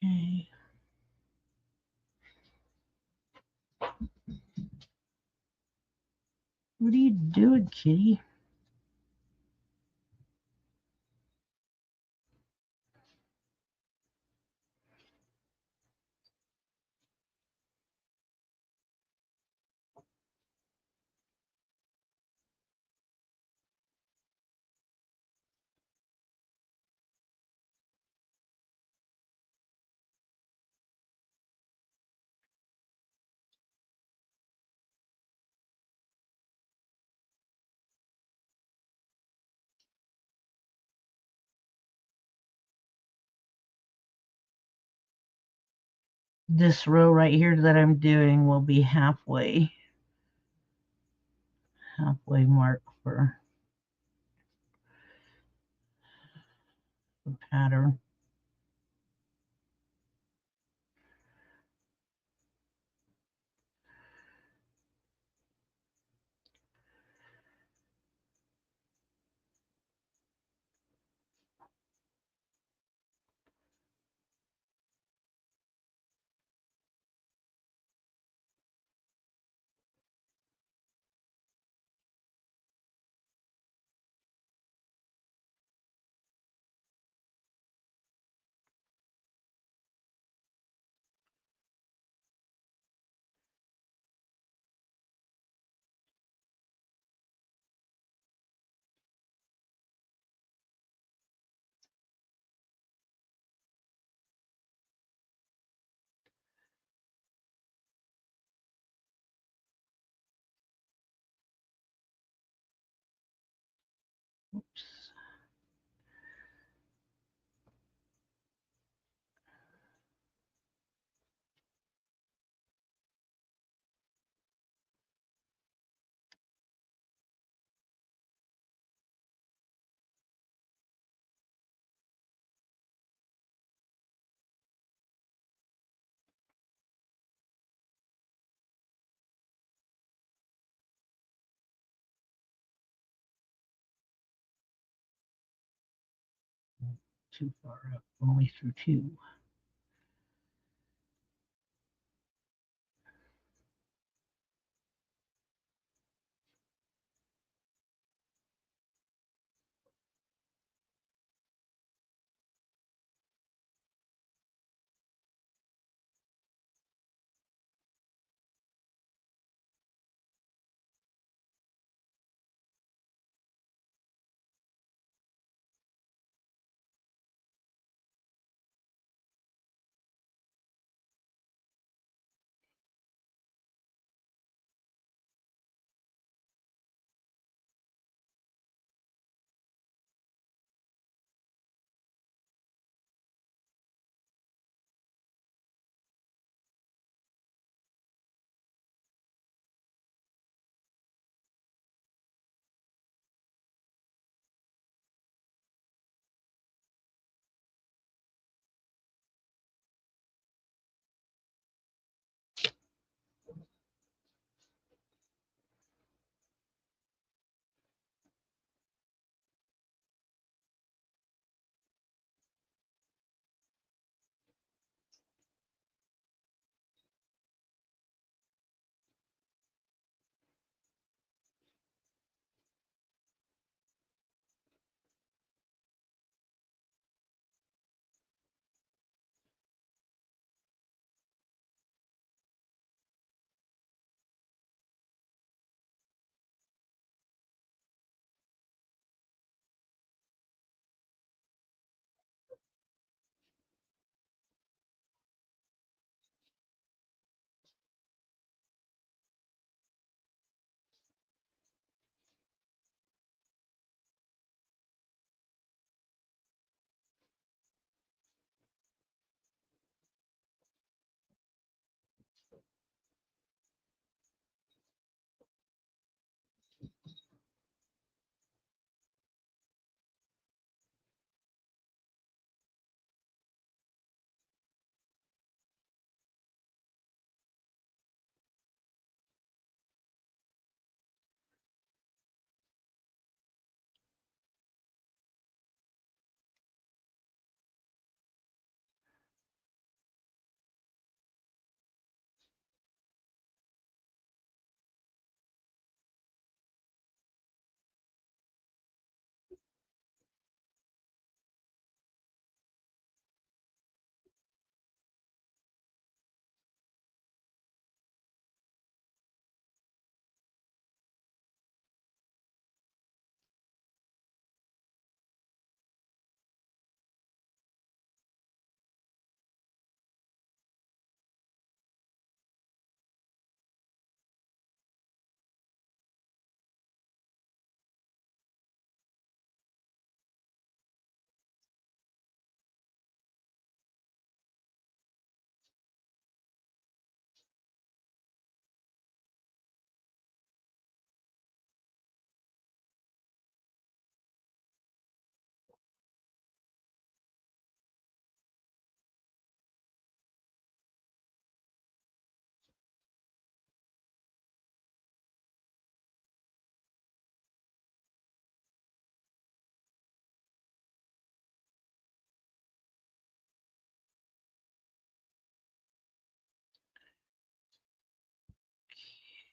Okay. What are you doing, kitty? This row right here that I'm doing will be halfway mark for the pattern. Oops. Too far up, only through two.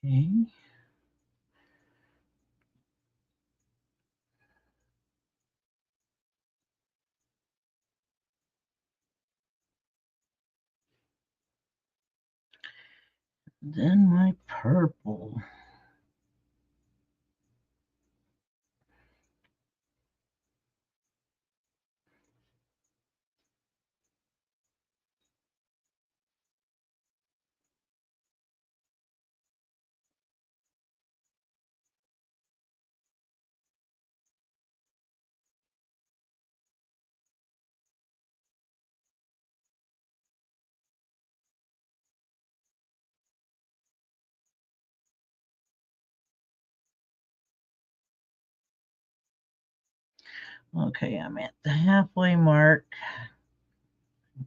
Okay. Then my purple. Okay, I'm at the halfway mark.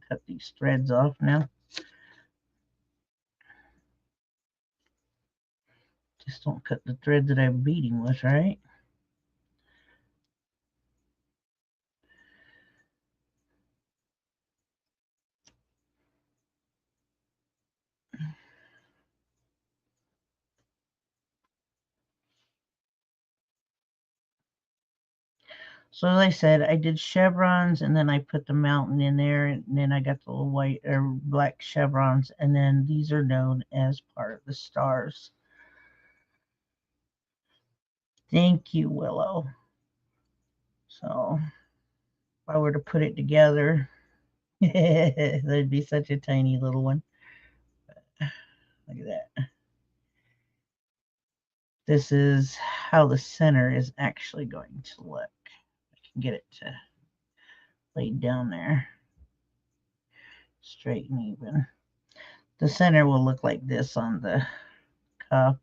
Cut these threads off now. Just don't cut the thread that I'm beading with, right? So as I said, I did chevrons and then I put the mountain in there and then I got the little white or black chevrons and then these are known as part of the stars. Thank you, Willow. So if I were to put it together, there'd be such a tiny little one. Look at that. This is how the center is actually going to look. I can get it to lay down there straight and even. The center will look like this on the cuff.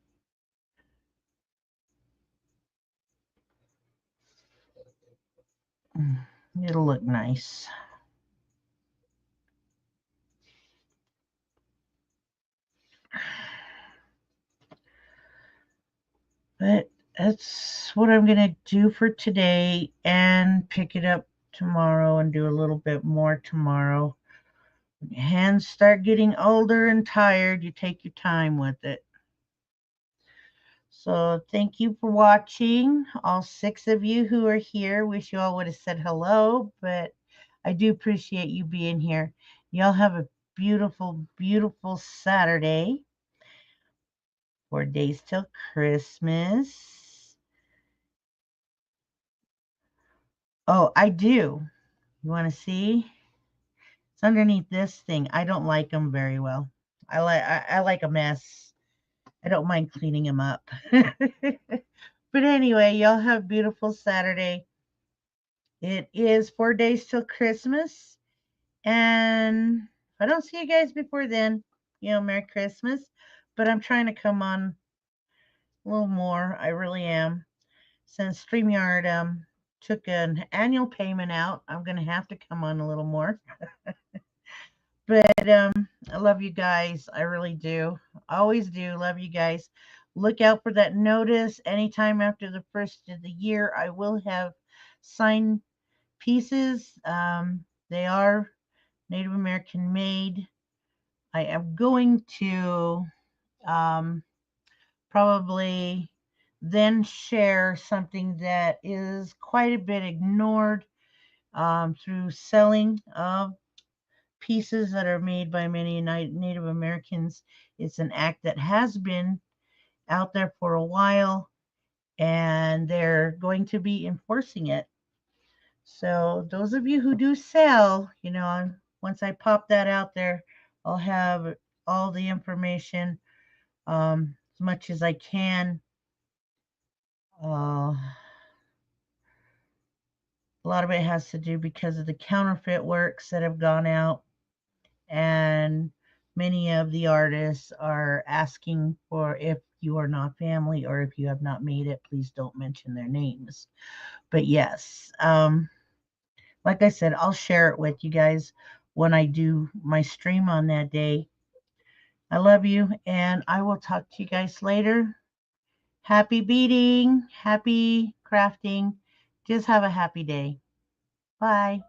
It'll look nice. But that's what I'm going to do for today and pick it up tomorrow and do a little bit more tomorrow. When your hands start getting older and tired, you take your time with it. So thank you for watching. All 6 of you who are here, wish you all would have said hello, but I do appreciate you being here. Y'all have a beautiful, beautiful Saturday. 4 days till Christmas. Oh, I do. You want to see? It's underneath this thing. I don't like them very well. I like a mess. I don't mind cleaning them up. But anyway, y'all have a beautiful Saturday. It is 4 days till Christmas. And if I don't see you guys before then, Merry Christmas. But I'm trying to come on a little more. I really am. Since StreamYard took an annual payment out, I'm going to have to come on a little more. But I love you guys. I really do. I always do. Love you guys. Look out for that notice. Anytime after the first of the year, I will have signed pieces. They are Native American made. I am going to probably then share something that is quite a bit ignored through selling of pieces that are made by many Native Americans. It's an act that has been out there for a while, and they're going to be enforcing it. So those of you who do sell, once I pop that out there, I'll have all the information as much as I can. A lot of it has to do because of the counterfeit works that have gone out, and many of the artists are asking for, if you are not family or if you have not made it, please don't mention their names. But yes, like I said, I'll share it with you guys when I do my stream on that day. I love you, and I will talk to you guys later. Happy beading, happy crafting. Just have a happy day. Bye.